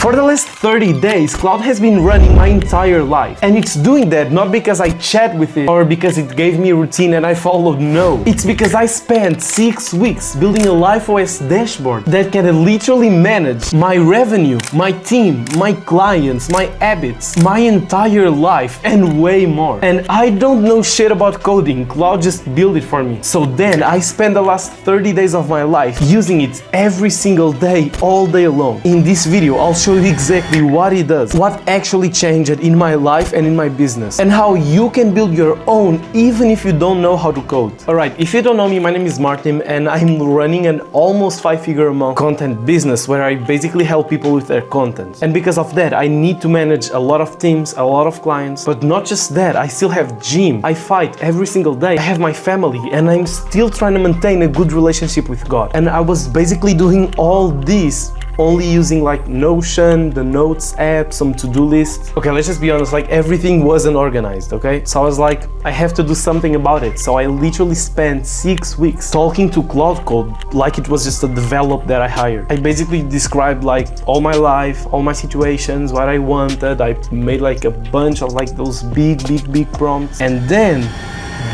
For the last 30 days, Claude has been running my entire life. And it's doing that not because I chat with it or because it gave me a routine and I followed, no. It's because I spent 6 weeks building a LifeOS dashboard that can literally manage my revenue, my team, my clients, my habits, my entire life, and way more. And I don't know shit about coding, Claude just built it for me. So then I spent the last 30 days of my life using it every single day, all day long. In this video, I'll show you exactly what it does, what actually changed in my life and in my business, and how you can build your own even if you don't know how to code. Alright, if you don't know me, my name is Martin and I'm running an almost 5-figure a month content business where I basically help people with their content. And because of that, I need to manage a lot of teams, a lot of clients, but not just that, I still have gym. I fight every single day. I have my family and I'm still trying to maintain a good relationship with God. And I was basically doing all this only using like Notion, the Notes app, some to-do lists. Okay, let's just be honest, like everything wasn't organized, okay? So I was like, I have to do something about it. So I literally spent 6 weeks talking to Claude Code like it was just a developer that I hired. I basically described like all my life, all my situations, what I wanted. I made like a bunch of like those big prompts. And then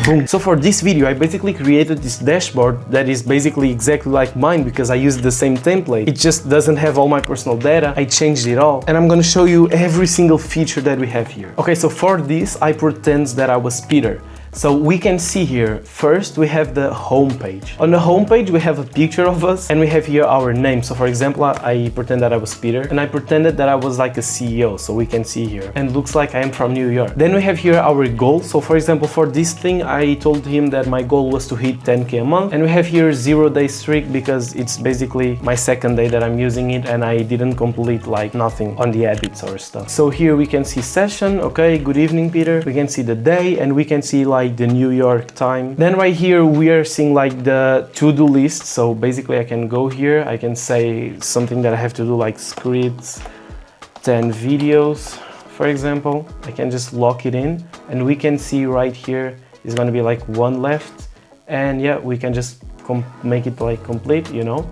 boom. So for this video, I basically created this dashboard that is basically exactly like mine because I used the same template. It just doesn't have all my personal data. I changed it all. And I'm gonna show you every single feature that we have here. Okay, so for this, I pretend that I was Peter. So we can see here, first we have the home page. On the home page, we have a picture of us and we have here our name. So for example, I pretend that I was Peter and I pretended that I was like a CEO. So we can see here and looks like I am from New York. Then we have here our goal. So for example, for this thing, I told him that my goal was to hit 10K a month. And we have here 0-day streak because it's basically my second day that I'm using it and I didn't complete like nothing on the habits or stuff. So here we can see session. Okay, good evening, Peter. We can see the day and we can see like the New York time. Then right here we are seeing like the to-do list. So basically I can go here, I can say something that I have to do like scripts, 10 videos, for example. I can just lock it in and we can see right here is going to be like one left, and yeah, we can just make it like complete, you know.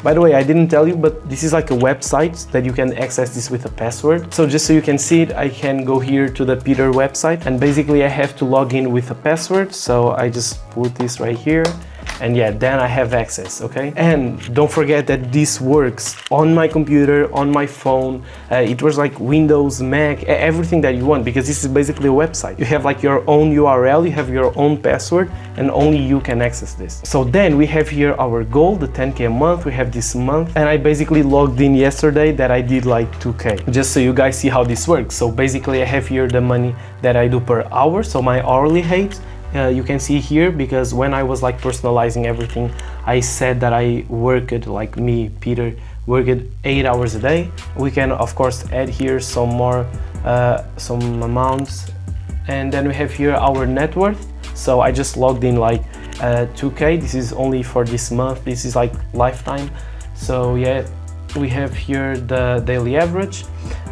By the way, I didn't tell you, but this is like a website that you can access this with a password. So just so you can see it, I can go here to the Peter website and basically I have to log in with a password. So I just put this right here and yeah, then I have access, okay? And don't forget that this works on my computer, on my phone. It was like Windows, Mac, everything that you want, because this is basically a website. You have like your own URL, you have your own password, and only you can access this. So then we have here our goal, the 10K a month. We have this month, and I basically logged in yesterday that I did like 2K, just so you guys see how this works. So basically I have here the money that I do per hour, so my hourly rate. You can see here, because when I was like personalizing everything, I said that I worked, like me, Peter, worked 8 hours a day. We can of course add here some more, some amounts, and then we have here our net worth. So I just logged in like 2K. This is only for this month. This is like lifetime. So yeah, we have here the daily average.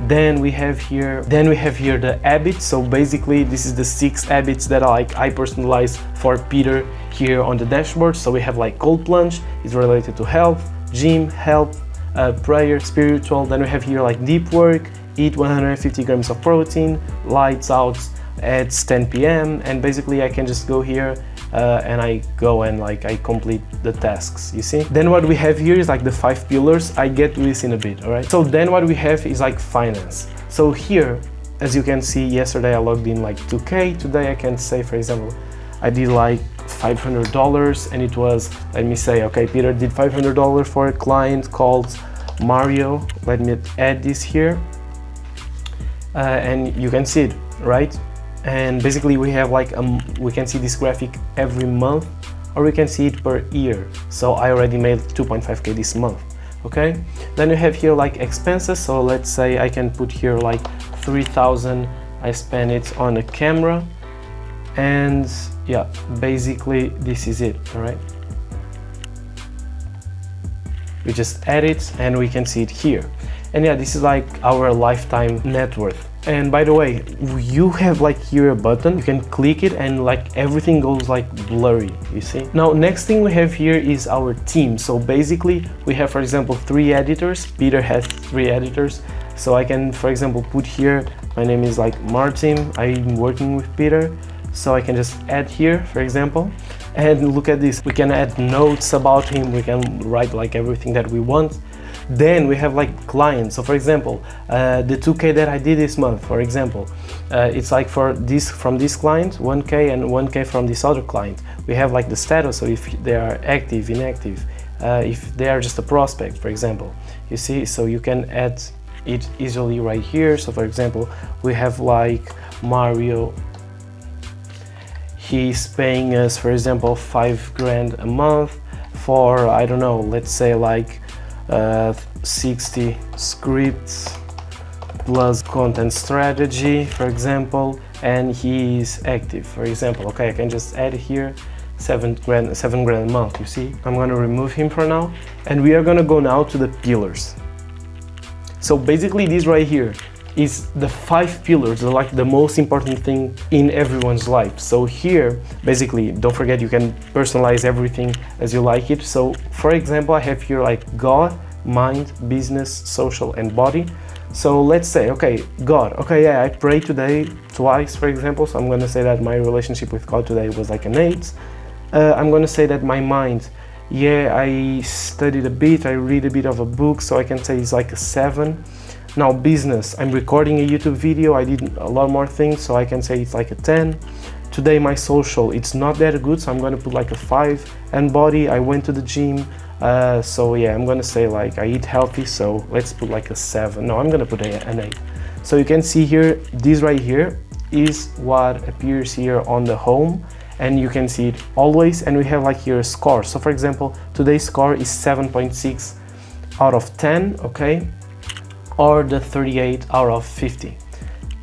Then we have here the habits. So basically this is the 6 habits that I personalize for Peter here on the dashboard. So we have like cold plunge, it's related to health, gym, health, prayer, spiritual. Then we have here like deep work, eat 150 grams of protein, lights out at 10 p.m. and basically I can just go here and I go and like I complete the tasks, you see. Then what we have here is like the 5 pillars. I get to this in a bit, all right? So then what we have is like finance. So here, as you can see, yesterday I logged in like 2K. Today I can say, for example, I did like $500 and it was, let me say, okay, Peter did $500 for a client called Mario. Let me add this here and you can see it, right? And basically we have like we can see this graphic every month, or we can see it per year. So I already made 2.5K this month, okay? Then you have here like expenses. So let's say I can put here like 3,000. I spend it on a camera, and yeah, basically this is it, all right? We just add it and we can see it here. And yeah, this is like our lifetime net worth. And by the way, you have like here a button, you can click it and like everything goes like blurry, you see. Now next thing we have here is our team. So basically we have, for example, 3 editors. Peter has 3 editors. So I can, for example, put here, my name is like Martin, I'm working with Peter. So I can just add here, for example, and look at this. We can add notes about him. We can write like everything that we want. Then we have like clients. So for example, the 2K that I did this month, for example, it's like for this, from this client, 1K and 1K from this other client. We have like the status, so if they are active, inactive, if they are just a prospect, for example, you see, so you can add it easily right here. So for example, we have like Mario. He's paying us, for example, 5 grand a month for, I don't know, let's say like 60 scripts plus content strategy, for example, and he's active, for example. Okay, I can just add here 7 grand a month, you see. I'm gonna remove him for now, and we are gonna go now to the pillars. So basically this right here is the 5 pillars, like the most important thing in everyone's life. So here, basically, don't forget you can personalize everything as you like it. So for example, I have here like God, mind, business, social, and body. So let's say, okay, God, okay, yeah, I prayed today twice, for example. So I'm gonna say that my relationship with God today was like an 8. I'm gonna say that my mind, yeah, I studied a bit, I read a bit of a book, so I can say it's like a 7. Now business, I'm recording a YouTube video, I did a lot more things, so I can say it's like a 10. Today my social, it's not that good, so I'm gonna put like a 5. And body, I went to the gym, so yeah, I'm gonna say like I eat healthy, so let's put like a 7. No, I'm gonna put an 8. So you can see here, this right here is what appears here on the home, and you can see it always, and we have like here a score. So for example, today's score is 7.6 out of 10, okay? Or the 38 out of 50.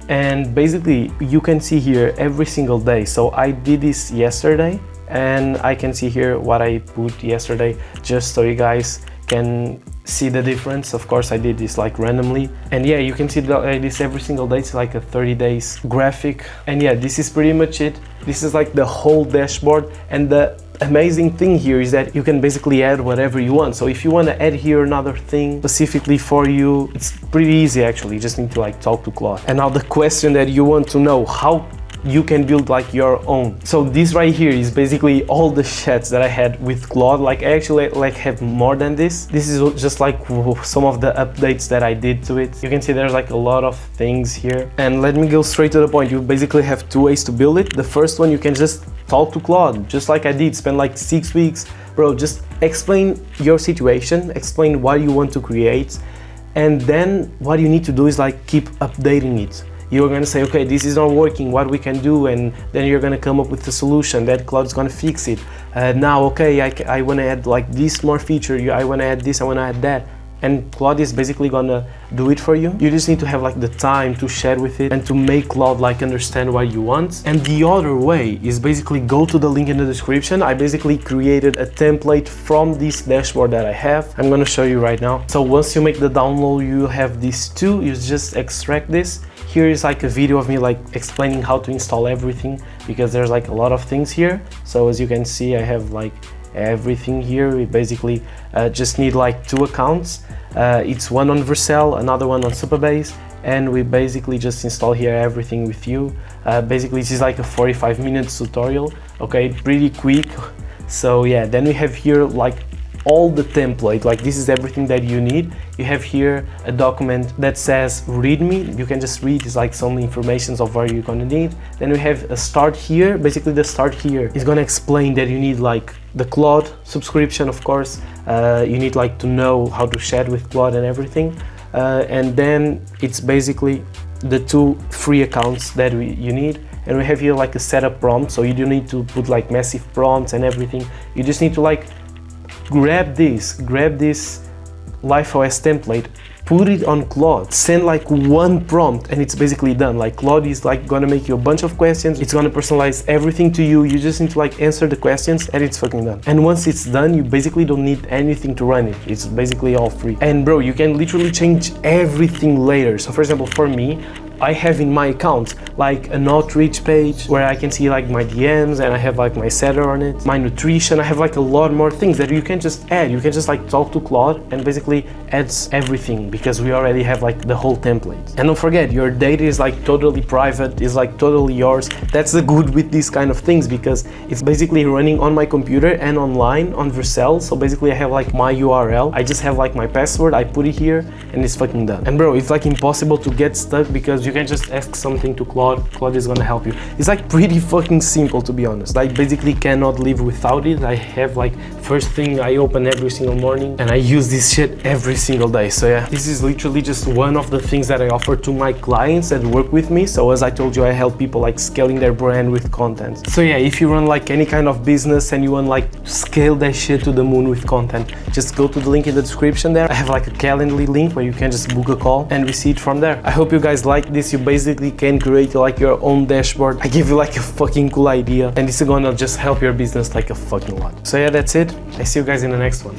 And basically you can see here every single day. So I did this yesterday, and I can see here what I put yesterday, just so you guys can see the difference. Of course I did this like randomly, and yeah, you can see this every single day. It's like a 30 days graphic, and yeah, this is pretty much it. This is like the whole dashboard, and the amazing thing here is that you can basically add whatever you want. So if you want to add here another thing specifically for you, it's pretty easy actually. You just need to like talk to Claude. And now the question that you want to know, how you can build like your own. So this right here is basically all the chats that I had with Claude. Like I actually like have more than this. This is just like some of the updates that I did to it. You can see there's like a lot of things here. And let me go straight to the point. You basically have 2 ways to build it. The first one, you can just talk to Claude, just like I did, spend like 6 weeks. Bro, just explain your situation, explain what you want to create, and then what you need to do is like keep updating it. You're gonna say, okay, this is not working, what we can do, and then you're gonna come up with a solution that Claude's gonna fix it. Now, okay, I wanna add like this more feature, I wanna add this, I wanna add that. And Claude is basically gonna do it for you. You just need to have like the time to share with it and to make Claude like understand what you want. And the other way is basically go to the link in the description. I basically created a template from this dashboard that I have. I'm gonna show you right now. So once you make the download, you have these two. You just extract this. Here is like a video of me like explaining how to install everything, because there's like a lot of things here. So as you can see, I have like everything here. We basically just need like 2 accounts. It's one on Vercel, another one on Supabase, and we basically just install here everything with you. Basically this is like a 45-minute tutorial, okay, pretty quick. So yeah, then we have here like all the template, like this is everything that you need. You have here a document that says readme. You can just read, it's like some information of what you're gonna need. Then we have a start here. Basically the start here is gonna explain that you need like the Claude subscription, of course. You need like to know how to chat with Claude and everything. And then it's basically the 2 free accounts that you need. And we have here like a setup prompt, so you don't need to put like massive prompts and everything. You just need to like grab this LifeOS template, put it on Claude, send like 1 prompt, and it's basically done. Like Claude is like gonna make you a bunch of questions, it's gonna personalize everything to you. You just need to like answer the questions, and it's fucking done. And once it's done, you basically don't need anything to run it. It's basically all free. And bro, you can literally change everything later. So for example, for me, I have in my account, like an outreach page where I can see like my DMs and I have like my setter on it, my nutrition. I have like a lot more things that you can just add. You can just like talk to Claude and basically adds everything because we already have like the whole template. And don't forget, your data is like totally private, is like totally yours. That's the good with these kind of things because it's basically running on my computer and online on Vercel. So basically I have like my URL, I just have like my password, I put it here and it's fucking done. And bro, it's like impossible to get stuck because you can just ask something to Claude. Claude is gonna help you. It's like pretty fucking simple, to be honest. I basically cannot live without it. I have like first thing I open every single morning and I use this shit every single day. So yeah, this is literally just one of the things that I offer to my clients that work with me. So as I told you, I help people like scaling their brand with content. So yeah, if you run like any kind of business and you want like to scale that shit to the moon with content, just go to the link in the description there. I have like a Calendly link where you can just book a call and we see it from there. I hope you guys like this. You basically can create like your own dashboard. I give you like a fucking cool idea and it's gonna just help your business like a fucking lot. So yeah, that's it. I see you guys in the next one.